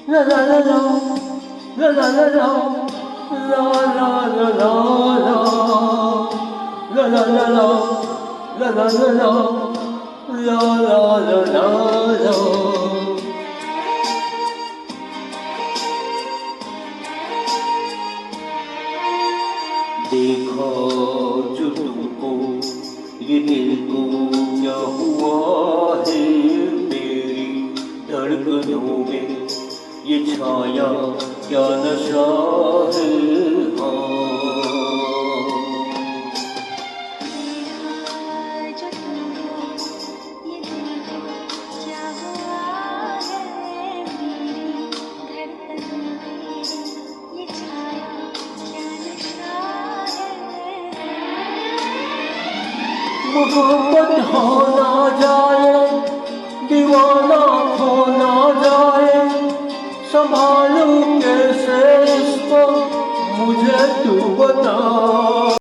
La la la la, la la la la, la la la la la, la la la la, la la la la, la la la la. देखो जो तुमको ये दिल को क्या हुआ है, मेरी धड़कनों में ये छाया क्या नशा है। मोहब्बत हो ना जाए, दीवाना हो ना जाए, संभालूं कैसे इसको मुझे तू बता।